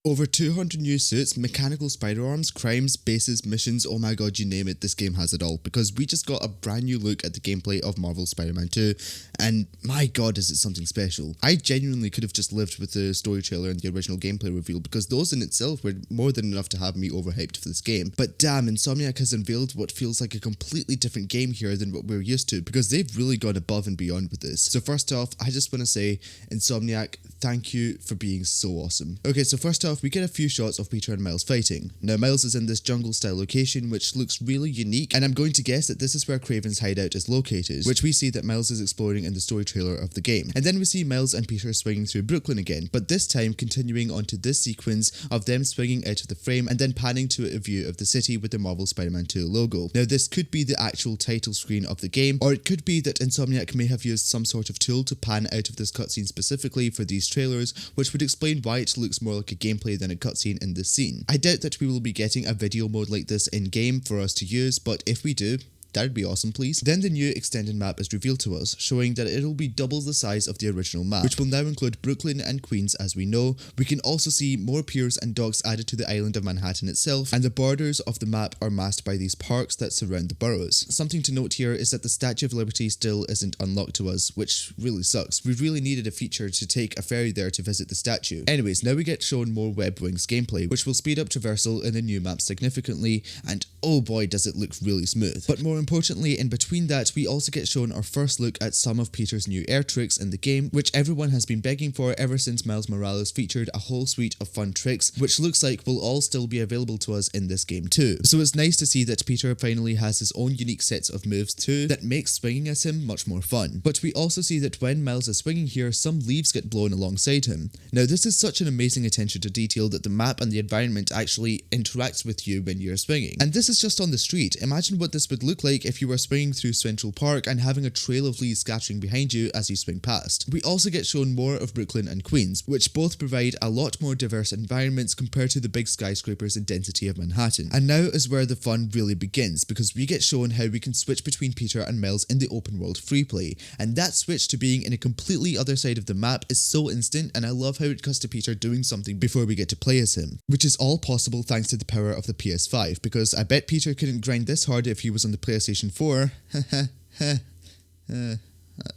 Over 200 new suits, mechanical spider arms, crimes, bases, missions, oh my god, you name it, this game has it all, because we just got a brand new look at the gameplay of Marvel Spider-Man 2, and my god is it something special. I genuinely could have just lived with the story trailer and the original gameplay reveal, because those in itself were more than enough to have me overhyped for this game. But damn, Insomniac has unveiled what feels like a completely different game here than what we're used to, because they've really gone above and beyond with this. So first off, I just want to say, Insomniac, thank you for being so awesome. Okay, so first off, we get a few shots of Peter and Miles fighting. Now, Miles is in this jungle style location, which looks really unique, and I'm going to guess that this is where Kraven's hideout is located, which we see that Miles is exploring in the story trailer of the game. And then we see Miles and Peter swinging through Brooklyn again, but this time continuing onto this sequence of them swinging out of the frame and then panning to a view of the city with the Marvel Spider-Man 2 logo. Now, this could be the actual title screen of the game, or it could be that Insomniac may have used some sort of tool to pan out of this cutscene specifically for these trailers, which would explain why it looks more like a gameplay than a cutscene in this scene. I doubt that we will be getting a video mode like this in game for us to use, but if we do, that'd be awesome, please. Then the new extended map is revealed to us, showing that it'll be double the size of the original map, which will now include Brooklyn and Queens as we know. We can also see more piers and docks added to the island of Manhattan itself, and the borders of the map are masked by these parks that surround the boroughs. Something to note here is that the Statue of Liberty still isn't unlocked to us, which really sucks. We really needed a feature to take a ferry there to visit the statue. Anyways, now we get shown more Web Wings gameplay, which will speed up traversal in the new map significantly, and oh boy does it look really smooth. But more importantly, in between that, we also get shown our first look at some of Peter's new air tricks in the game, which everyone has been begging for ever since Miles Morales featured a whole suite of fun tricks, which looks like will all still be available to us in this game too. So it's nice to see that Peter finally has his own unique sets of moves too, that makes swinging at him much more fun. But we also see that when Miles is swinging here, some leaves get blown alongside him. Now this is such an amazing attention to detail that the map and the environment actually interacts with you when you're swinging. And this is just on the street. Imagine what this would look like if you were swinging through Central Park and having a trail of leaves scattering behind you as you swing past. We also get shown more of Brooklyn and Queens, which both provide a lot more diverse environments compared to the big skyscrapers and density of Manhattan. And now is where the fun really begins, because we get shown how we can switch between Peter and Miles in the open world free play, and that switch to being in a completely other side of the map is so instant, and I love how it cuts to Peter doing something before we get to play as him, which is all possible thanks to the power of the PS5, because I bet Peter couldn't grind this hard if he was on the PlayStation 4.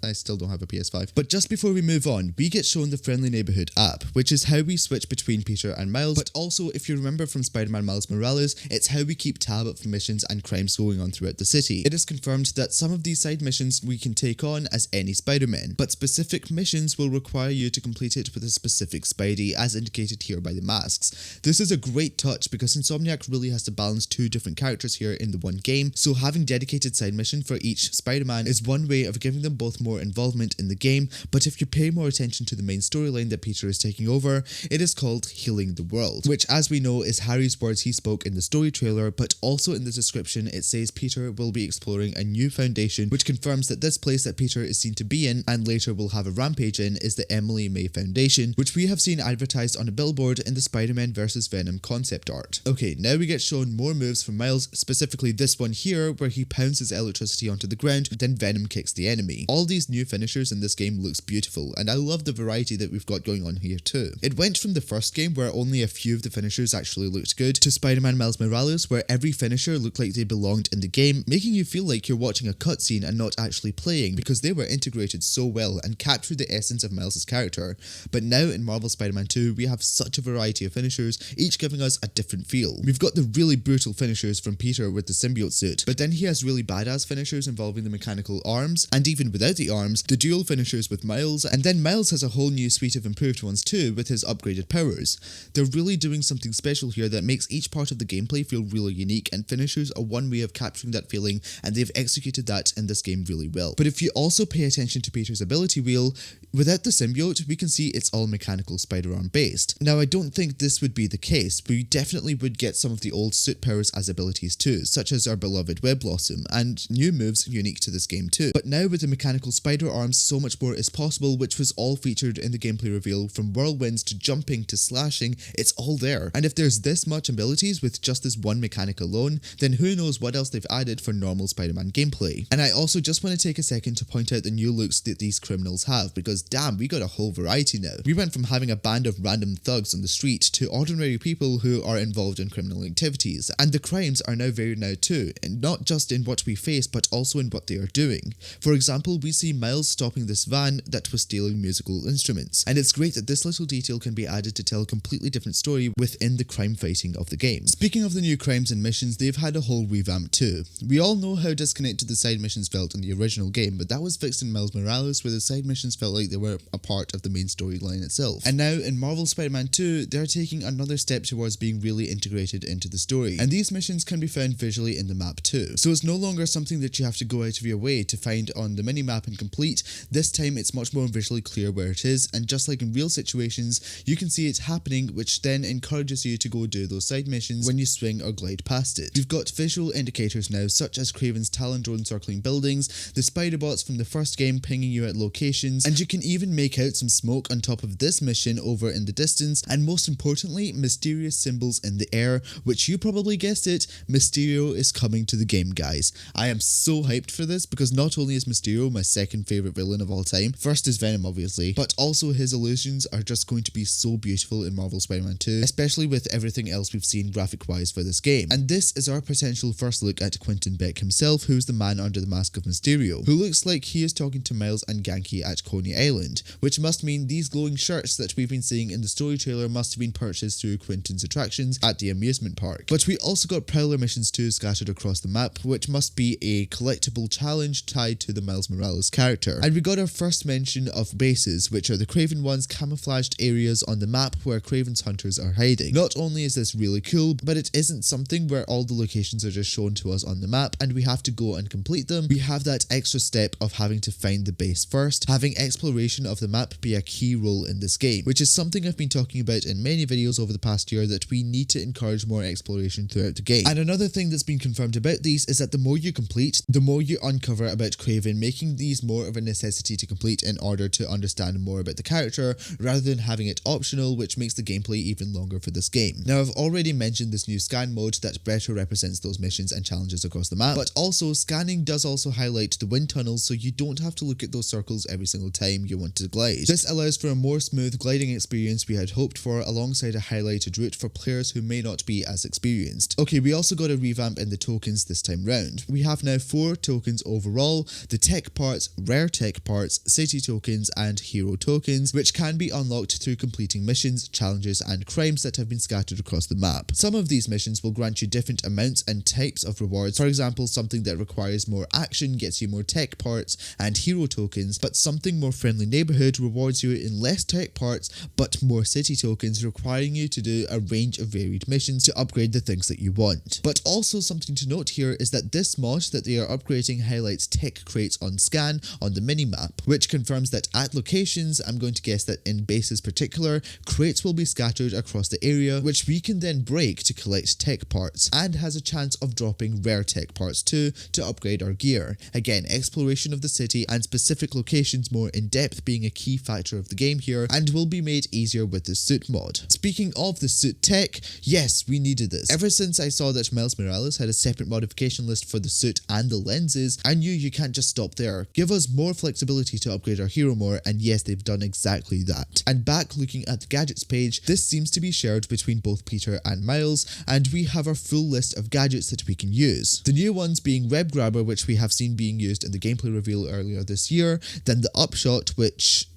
I still don't have a PS5. But just before we move on, we get shown the Friendly Neighborhood app, which is how we switch between Peter and Miles, but also, if you remember from Spider-Man Miles Morales, it's how we keep tab of missions and crimes going on throughout the city. It is confirmed that some of these side missions we can take on as any Spider-Man, but specific missions will require you to complete it with a specific Spidey, as indicated here by the masks. This is a great touch because Insomniac really has to balance two different characters here in the one game, so having dedicated side mission for each Spider-Man is one way of giving them both more involvement in the game, but if you pay more attention to the main storyline that Peter is taking over, it is called Healing the World, which as we know is Harry's words he spoke in the story trailer, but also in the description it says Peter will be exploring a new foundation, which confirms that this place that Peter is seen to be in and later will have a rampage in is the Emily May Foundation, which we have seen advertised on a billboard in the Spider-Man vs. Venom concept art. Okay, now we get shown more moves from Miles, specifically this one here where he pounds his electricity onto the ground, then Venom kicks the enemy. All these new finishers in this game looks beautiful, and I love the variety that we've got going on here too. It went from the first game where only a few of the finishers actually looked good, to Spider-Man Miles Morales where every finisher looked like they belonged in the game, making you feel like you're watching a cutscene and not actually playing, because they were integrated so well and captured the essence of Miles' character. But now in Marvel Spider-Man 2 we have such a variety of finishers, each giving us a different feel. We've got the really brutal finishers from Peter with the symbiote suit, but then he has really badass finishers involving the mechanical arms, and even without the arms, the dual finishers with Miles, and then Miles has a whole new suite of improved ones too with his upgraded powers. They're really doing something special here that makes each part of the gameplay feel really unique, and finishers are one way of capturing that feeling, and they've executed that in this game really well. But if you also pay attention to Peter's ability wheel, without the symbiote we can see it's all mechanical spider-arm based. Now I don't think this would be the case, but we definitely would get some of the old suit powers as abilities too, such as our beloved Web Blossom, and new moves unique to this game too. But now with the mechanical spider arms, so much more is possible, which was all featured in the gameplay reveal. From whirlwinds to jumping to slashing, it's all there. And if there's this much abilities with just this one mechanic alone, then who knows what else they've added for normal Spider-Man gameplay. And I also just want to take a second to point out the new looks that these criminals have, because because damn, we got a whole variety now. We went from having a band of random thugs on the street to ordinary people who are involved in criminal activities, and the crimes are now varied now too, and not just in what we face but also in what they are doing. For example, we see Miles stopping this van that was stealing musical instruments, and it's great that this little detail can be added to tell a completely different story within the crime fighting of the game. Speaking of the new crimes and missions, they've had a whole revamp too. We all know how disconnected the side missions felt in the original game, but that was fixed in Miles Morales, where the side missions felt like they were a part of the main storyline itself. And now in Marvel Spider-Man 2, they're taking another step towards being really integrated into the story, and these missions can be found visually in the map too. So it's no longer something that you have to go out of your way to find on the minimap and complete. This time it's much more visually clear where it is, and just like in real situations, you can see it happening, which then encourages you to go do those side missions when you swing or glide past it. You've got visual indicators now, such as Kraven's Talon Drone circling buildings, the spider bots from the first game pinging you at locations, and you can even make out some smoke on top of this mission over in the distance, and most importantly, mysterious symbols in the air, which you probably guessed it, Mysterio is coming to the game, guys. I am so hyped for this because not only is Mysterio my second favourite villain of all time, first is Venom obviously, but also his illusions are just going to be so beautiful in Marvel Spider-Man 2, especially with everything else we've seen graphic wise for this game. And this is our potential first look at Quentin Beck himself, who's the man under the mask of Mysterio, who looks like he is talking to Miles and Ganke at Coney Island, which must mean these glowing shirts that we've been seeing in the story trailer must have been purchased through Quentin's attractions at the amusement park. But we also got Prowler missions too scattered across the map, which must be a collectible challenge tied to the Miles Morales character. And we got our first mention of bases, which are the Kraven one's camouflaged areas on the map where Kraven's hunters are hiding. Not only is this really cool, but it isn't something where all the locations are just shown to us on the map and we have to go and complete them. We have that extra step of having to find the base first, having exploration of the map be a key role in this game, which is something I've been talking about in many videos over the past year, that we need to encourage more exploration throughout the game. And another thing that's been confirmed about these is that the more you complete, the more you uncover about Kraven, making these more of a necessity to complete in order to understand more about the character, rather than having it optional, which makes the gameplay even longer for this game. Now, I've already mentioned this new scan mode that better represents those missions and challenges across the map, but also scanning does also highlight the wind tunnels, so you don't have to look at those circles every single time you want to glide. This allows for a more smooth gliding experience we had hoped for, alongside a highlighted route for players who may not be as experienced. Okay, we also got a revamp in the tokens this time round. We have now 4 tokens overall: the tech parts, rare tech parts, city tokens, and hero tokens, which can be unlocked through completing missions, challenges, and crimes that have been scattered across the map. Some of these missions will grant you different amounts and types of rewards. For example, something that requires more action gets you more tech parts and hero tokens, but something more friendly neighborhood rewards you in less tech parts but more city tokens, requiring you to do a range of varied missions to upgrade the things that you want. But also something to note here is that this mod that they are upgrading highlights tech crates on scan on the minimap, which confirms that at locations, I'm going to guess that in bases particular, crates will be scattered across the area, which we can then break to collect tech parts, and has a chance of dropping rare tech parts too to upgrade our gear. Again, exploration of the city and specific locations more in depth being a key factor of the game here, and will be made easier with the suit mod. Speaking of the suit tech, yes, we needed this. Ever since I saw that Miles Morales had a separate modification list for the suit and the lenses, I knew you can't just stop there. Give us more flexibility to upgrade our hero more, and yes, they've done exactly that. And back looking at the gadgets page, this seems to be shared between both Peter and Miles, and we have our full list of gadgets that we can use. The new ones being Web Grabber, which we have seen being used in the gameplay reveal earlier this year, then the Upshot, which...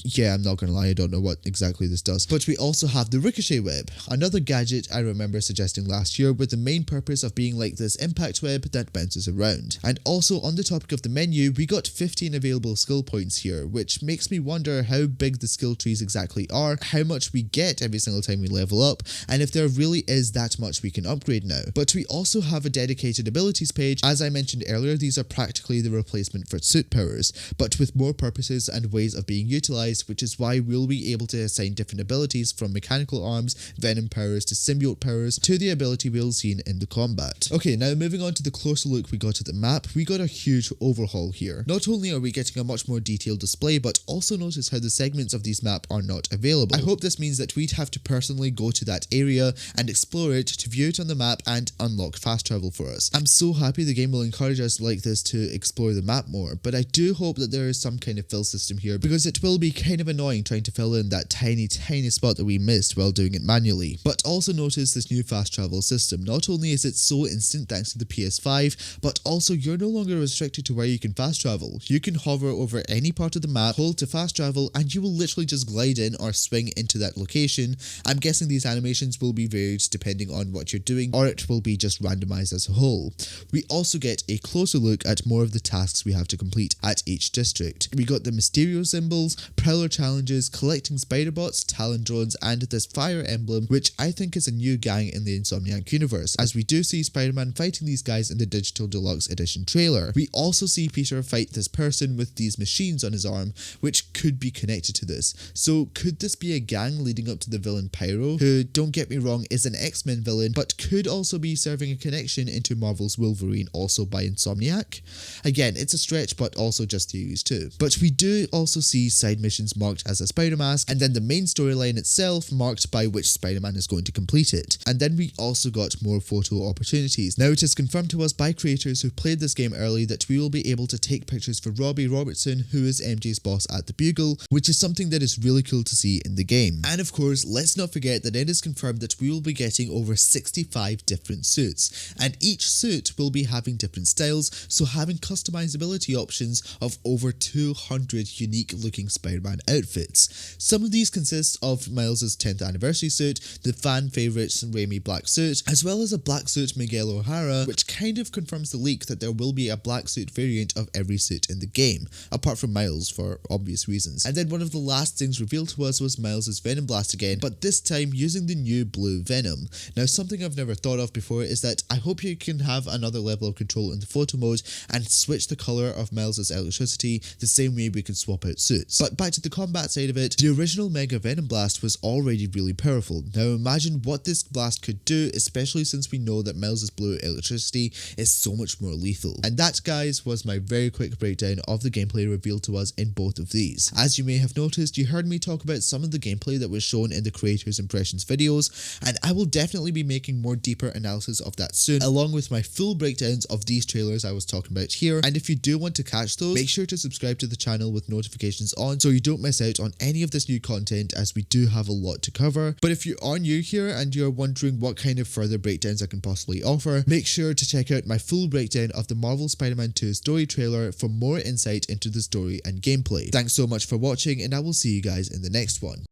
yeah, I'm not gonna lie, I don't know what exactly this does. But we also have the Ricochet Web, another gadget I remember suggesting last year, with the main purpose of being like this impact web that bounces around. And also on the topic of the menu, we got 15 available skill points here, which makes me wonder how big the skill trees exactly are, how much we get every single time we level up, and if there really is that much we can upgrade now. But we also have a dedicated abilities page. As I mentioned earlier, these are practically the replacement for suit powers, but with more purposes and ways of being utilized, which is why we'll be able to assign different abilities from mechanical arms, venom powers to symbiote powers to the ability we'll see in the combat. Okay, now moving on to the closer look we got at the map, we got a huge overhaul here. Not only are we getting a much more detailed display, but also notice how the segments of these maps are not available. I hope this means that we'd have to personally go to that area and explore it to view it on the map and unlock fast travel for us. I'm so happy the game will encourage us like this to explore the map more, but I do hope that there is some kind of fill system here, because it will will be kind of annoying trying to fill in that tiny spot that we missed while doing it manually. But also notice this new fast travel system. Not only is it so instant thanks to the PS5, but also you're no longer restricted to where you can fast travel. You can hover over any part of the map, hold to fast travel, and you will literally just glide in or swing into that location. I'm guessing these animations will be varied depending on what you're doing, or it will be just randomized as a whole. We also get a closer look at more of the tasks we have to complete at each district. We got the Mysterio symbols, Prowler challenges, collecting spider bots, Talon drones, and this fire emblem, which I think is a new gang in the Insomniac universe, as we do see Spider-Man fighting these guys in the Digital Deluxe Edition trailer. We also see Peter fight this person with these machines on his arm, which could be connected to this. So could this be a gang leading up to the villain Pyro, who, don't get me wrong, is an X-Men villain, but could also be serving a connection into Marvel's Wolverine, also by Insomniac? Again, it's a stretch, but also just theories too. But we do also see side missions marked as a Spider Mask, and then the main storyline itself marked by which Spider-Man is going to complete it. And then we also got more photo opportunities. Now it is confirmed to us by creators who played this game early that we will be able to take pictures for Robbie Robertson, who is MJ's boss at the Bugle, which is something that is really cool to see in the game. And of course, let's not forget that it is confirmed that we will be getting over 65 different suits, and each suit will be having different styles, so having customizability options of over 200 unique looking Spider-Man outfits. Some of these consist of Miles' 10th anniversary suit, the fan favourite Raimi black suit, as well as a black suit Miguel O'Hara, which kind of confirms the leak that there will be a black suit variant of every suit in the game, apart from Miles for obvious reasons. And then one of the last things revealed to us was Miles' Venom Blast again, but this time using the new blue Venom. Now something I've never thought of before is that I hope you can have another level of control in the photo mode and switch the colour of Miles' electricity the same way we can swap out suits. But back to the combat side of it, the original Mega Venom Blast was already really powerful. Now imagine what this blast could do, especially since we know that Miles' blue electricity is so much more lethal. And that, guys, was my very quick breakdown of the gameplay revealed to us in both of these. As you may have noticed, you heard me talk about some of the gameplay that was shown in the creators' impressions videos, and I will definitely be making more deeper analysis of that soon, along with my full breakdowns of these trailers I was talking about here. And if you do want to catch those, make sure to subscribe to the channel with notifications on so you don't miss out on any of this new content, as we do have a lot to cover. But if you are new here and you're wondering what kind of further breakdowns I can possibly offer, make sure to check out my full breakdown of the Marvel Spider-Man 2 story trailer for more insight into the story and gameplay. Thanks so much for watching, and I will see you guys in the next one.